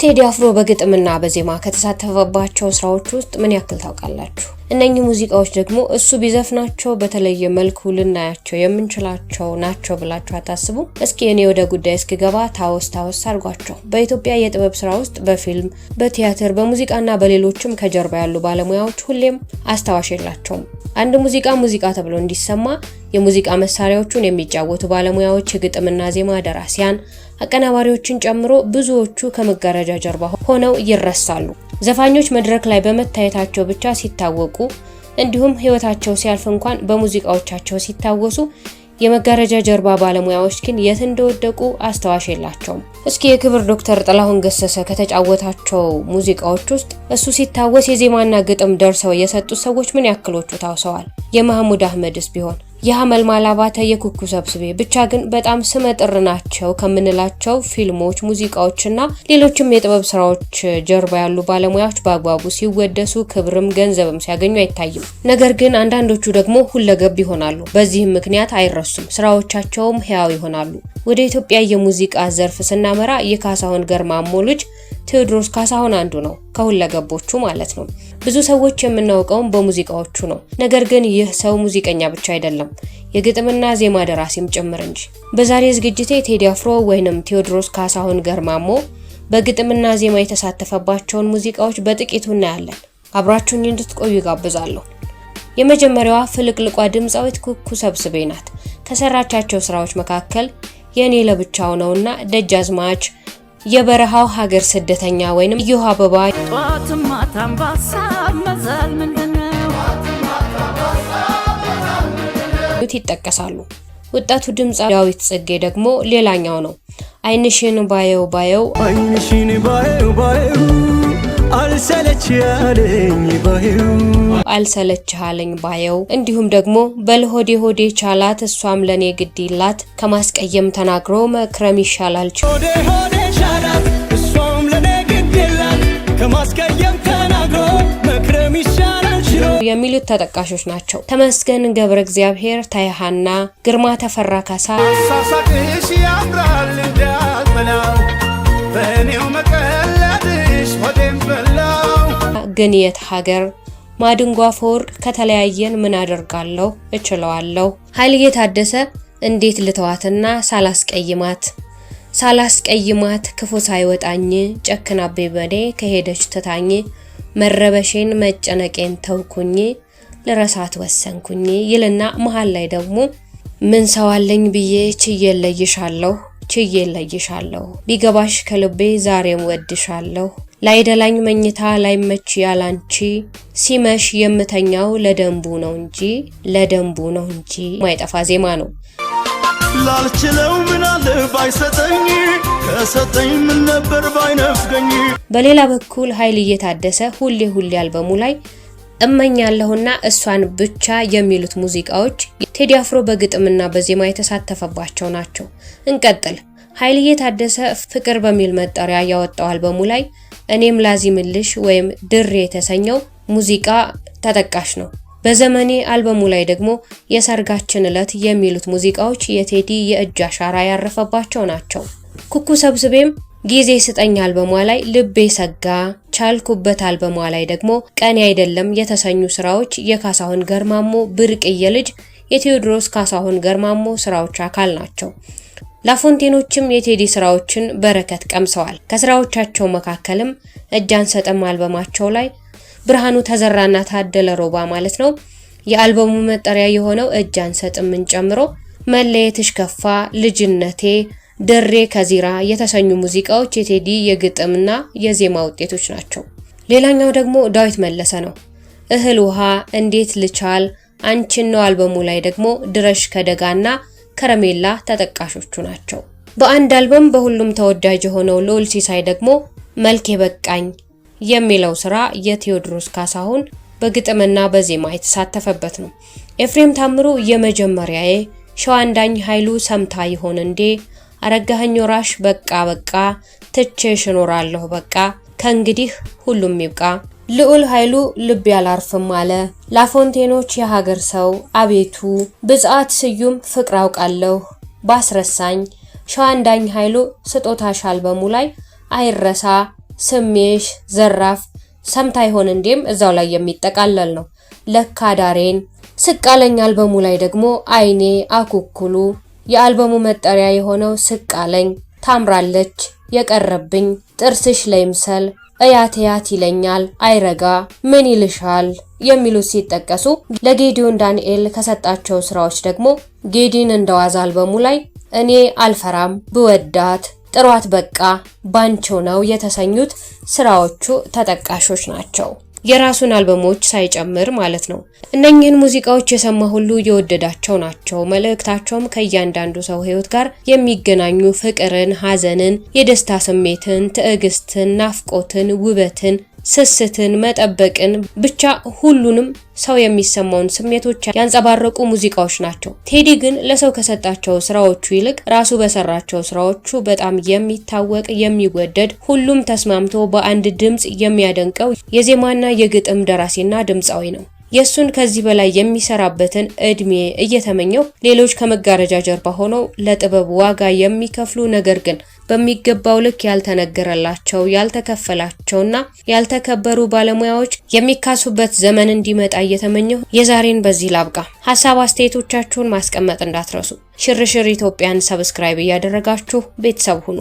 ቴዲ አፍሮ በግጥምና በዜማ ከተሳተፈባቸው ስራዎች ውስጥ ምን ያክል ታውቃላችሁ? እነኚህ ሙዚቃዎች ደግሞ እሱ ቢዘፍናቸው በተለየ መልኩ ልናያቸው የምንችላቸው ናቸው ብላችሁ አታስቡ? እስኪ እኔ ወደ ጉዳይ እስኪገባ ታወስ አድርጓቸው። በኢትዮጵያ የጥበብ ስራ ውስጥ በፊልም፣ በቲያትር፣ በሙዚቃና በሌሎችም ከጀርባ ያሉ ባለሙያዎች ሁሌም አስታዋሽ የላቸውም። አንድ ሙዚቃ ተብሎ እንዲሰማ የሙዚቃ መሳሪያዎቹን የሚጫወቱ ባለሙያዎች፣ የግጥምና ዜማ ደራሲያን፣ አቀናባሪዎችን ጨምሮ ብዙዎቹ ከመጋረጃ ጀርባ ሆነው ይረሳሉ። ዘፋኞች መድረክ ላይ በመታየታቸው ብቻ ሲታወቁ፣ እንዲሁም ህይወታቸው ሲያልፍ እንኳን በሙዚቃዎቻቸው ሲታወሱ፣ የመጋረጃ ጀርባ ባለሙያዎች ግን የት እንደወደቁ አስታዋሽ የላቸውም። እስኪ የክብር ዶክተር ጥላሁን ገሰሰ ከተጫወታቸው ሙዚቃዎች ውስጥ እሱ ሲታወስ የዜማና ግጥም ደርሰው የሰጡት ሰዎች ምን ያክሎቹ ታውሰዋል? የማህሙድ አህመድስ ቢሆን የሐመልማል አባተ፣ የኩኩ ሰብስቤ ብቻ ግን በጣም ስመጥር ናቸው ከምንላቸው ፊልሞች፣ ሙዚቃዎችና ሌሎችም የጥበብ ስራዎች ጀርባ ያሉ ባለሙያዎች በአግባቡ ሲወደሱ ክብርም ገንዘብም ሲያገኙ አይታይም። ነገር ግን አንዳንዶቹ ደግሞ ሁለገብ ይሆናሉ። በዚህም ምክንያት አይረሱም፣ ስራዎቻቸውም ህያው ይሆናሉ። ወደ ኢትዮጵያ የሙዚቃ ዘርፍ ስናመራ የካሳሁን ገርማሞ ልጅ ቴዎድሮስ ካሳሁን አንዱ ነው፣ ከሁለገቦቹ ማለት ነው። ብዙ ሰዎች የምናውቀውም በሙዚቃዎቹ ነው። ነገር ግን ይህ ሰው ሙዚቀኛ ብቻ አይደለም፣ የግጥምና ዜማ ደራሲም ጭምር እንጂ። በዛሬ ዝግጅቴ ቴዲ አፍሮ ወይንም ቴዎድሮስ ካሳሁን ገርማሞ በግጥምና ዜማ የተሳተፈባቸውን ሙዚቃዎች በጥቂቱ እናያለን። አብራችሁኝ እንድትቆዩ ጋብዛለሁ። የመጀመሪያዋ ፍልቅልቋ ድምጻዊት ኩኩ ሰብስቤ ናት። ከሰራቻቸው ስራዎች መካከል የኔ ለብቻው ነውና ደጃዝማች፣ የበረሃው ሀገር ስደተኛ ወይንም እዮሃ አበባ ይጠቀሳሉ። ወጣቱ ድምጻዊ ዳዊት ጽጌ ደግሞ ሌላኛው ነው። አይንሽን ባየው አይንሽን ባየው አልሰለችሃለኝ ባየው እንዲሁም ደግሞ በልሆዴ ሆዴ ቻላት እሷም ለኔ ግድይላት ከማስቀየም ተናግሮ መክረም ይሻላል ከማስቀየም ተናግሮ መክረም ይሻላል የሚሉት ተጠቃሾች ናቸው። ተመስገን ገብረ እግዚአብሔር፣ ታይሃና፣ ግርማ ተፈራ ካሳ ሳሳቅሽ ያምራል እንዳልበላው በኔው መቀለድሽ ወዴም በላው ግን የት ሀገር ማድንጓ አፈወርቅ ከተለያየን ምን አደርጋለሁ እችለዋለሁ። ኃይልዬ ታደሰ እንዴት ልተዋትና ሳላስቀይማት ክፉ ሳይወጣኝ ጨክናቤ በኔ ከሄደች ትታኝ መረበሼን መጨነቄን ተውኩኝ ለረሳት ወሰንኩኝ ይልና መሃል ላይ ደግሞ ምን ሰዋለኝ ብዬ ችዬለይሻለሁ ቢገባሽ ከልቤ ዛሬም ወድሻለሁ ላይደላኝ መኝታ ላይመች ያላንቺ ሲመሽ የምተኛው ለደንቡ ነው እንጂ ማይጠፋ ዜማ ነው። ላልችለው ምን አለ ባይሰጠኝ ከሰጠኝ ምን ነበር ባይነፍገኝ። በሌላ በኩል ኃይልዬ ታደሰ ሁሌ አልበሙ ላይ እመኛለሁና እሷን ብቻ የሚሉት ሙዚቃዎች ቴዲ አፍሮ በግጥምና በዜማ የተሳተፈባቸው ናቸው። እንቀጥል። ኃይልዬ ታደሰ ፍቅር በሚል መጠሪያ ያወጣው አልበሙ ላይ እኔም ላዚምልሽ ወይም ድሬ የተሰኘው ሙዚቃ ተጠቃሽ ነው። በዘመኔ አልበሙ ላይ ደግሞ የሰርጋችን ዕለት የሚሉት ሙዚቃዎች የቴዲ የእጅ አሻራ ያረፈባቸው ናቸው። ኩኩ ሰብስቤም ጊዜ ስጠኝ አልበሟ ላይ ልቤ ሰጋ፣ ቻልኩበት አልበሟ ላይ ደግሞ ቀኔ አይደለም የተሰኙ ስራዎች የካሳሁን ገርማሞ ብርቅዬ ልጅ የቴዎድሮስ ካሳሁን ገርማሞ ስራዎች አካል ናቸው። ላፎንቴኖችም የቴዲ ስራዎችን በረከት ቀምሰዋል። ከስራዎቻቸው መካከልም እጅ አንሰጥም አልበማቸው ላይ ብርሃኑ ተዘራና ታደለ ሮባ ማለት ነው የአልበሙ መጠሪያ የሆነው እጅ አንሰጥምን ጨምሮ መለየትሽ ከፋ፣ ልጅነቴ፣ ድሬ ከዚራ የተሰኙ ሙዚቃዎች የቴዲ የግጥምና የዜማ ውጤቶች ናቸው። ሌላኛው ደግሞ ዳዊት መለሰ ነው። እህል ውሃ፣ እንዴት ልቻል፣ አንቺን ነው አልበሙ ላይ ደግሞ ድረሽ ከደጋና ከረሜላ ተጠቃሾቹ ናቸው። በአንድ አልበም በሁሉም ተወዳጅ የሆነው ልዑል ሲሳይ ደግሞ መልኬ በቃኝ የሚለው ስራ የቴዎድሮስ ካሳሁን በግጥምና በዜማ የተሳተፈበት ነው። ኤፍሬም ታምሩ የመጀመሪያዬ፣ ሸዋንዳኝ ኃይሉ ሰምታ ይሆን እንዴ፣ አረጋኸኝ ወራሽ በቃ ትቼሽ እኖራለሁ በቃ ከእንግዲህ ሁሉም ይብቃ፣ ልዑል ኃይሉ ልብ ያላርፍም አለ፣ ላፎንቴኖች የሀገር ሰው አቤቱ፣ ብጻት ስዩም ፍቅር አውቃለሁ ባስረሳኝ፣ ሸዋንዳኝ ኃይሉ ስጦታሽ አልበሙ ላይ አይረሳ፣ ስሜሽ፣ ዘራፍ፣ ሰምታ ይሆን እንዴም እዛው ላይ የሚጠቃለል ነው። ለካ ዳሬን፣ ስቃለኝ አልበሙ ላይ ደግሞ አይኔ፣ አኩኩሉ፣ የአልበሙ መጠሪያ የሆነው ስቃለኝ፣ ታምራለች፣ የቀረብኝ፣ ጥርስሽ ለይምሰል፣ እያት ይለኛል፣ አይረጋ፣ ምን ይልሻል የሚሉት ሲጠቀሱ ለጌዲዮን ዳንኤል ከሰጣቸው ስራዎች ደግሞ ጌዲን እንደዋዛ አልበሙ ላይ እኔ አልፈራም፣ ብወዳት፣ ጥሯት፣ በቃ፣ ባንቸው ነው የተሰኙት ስራዎቹ ተጠቃሾች ናቸው። የራሱን አልበሞች ሳይጨምር ማለት ነው። እነኚህን ሙዚቃዎች የሰማ ሁሉ የወደዳቸው ናቸው። መልእክታቸውም ከእያንዳንዱ ሰው ህይወት ጋር የሚገናኙ ፍቅርን፣ ሐዘንን፣ የደስታ ስሜትን፣ ትዕግስትን፣ ናፍቆትን፣ ውበትን፣ ስስትን፣ መጠበቅን ብቻ ሁሉንም ሰው የሚሰማውን ስሜቶች ያንጸባረቁ ሙዚቃዎች ናቸው። ቴዲ ግን ለሰው ከሰጣቸው ስራዎቹ ይልቅ ራሱ በሰራቸው ስራዎቹ በጣም የሚታወቅ የሚወደድ ሁሉም ተስማምቶ በአንድ ድምጽ የሚያደንቀው የዜማና የግጥም ደራሲና ድምፃዊ ነው። የሱን ከዚህ በላይ የሚሰራበትን እድሜ እየተመኘው ሌሎች ከመጋረጃ ጀርባ ሆነው ለጥበብ ዋጋ የሚከፍሉ ነገር ግን በሚገባው ልክ ያልተነገረላቸው ያልተከፈላቸውና ያልተከበሩ ባለሙያዎች የሚካሱበት ዘመን እንዲመጣ እየተመኘው የዛሬን በዚህ ላብቃ። ሐሳብ አስተያየቶቻችሁን ማስቀመጥ እንዳትረሱ። ሽርሽር ኢትዮጵያን ሰብስክራይብ እያደረጋችሁ ቤተሰብ ሁኑ።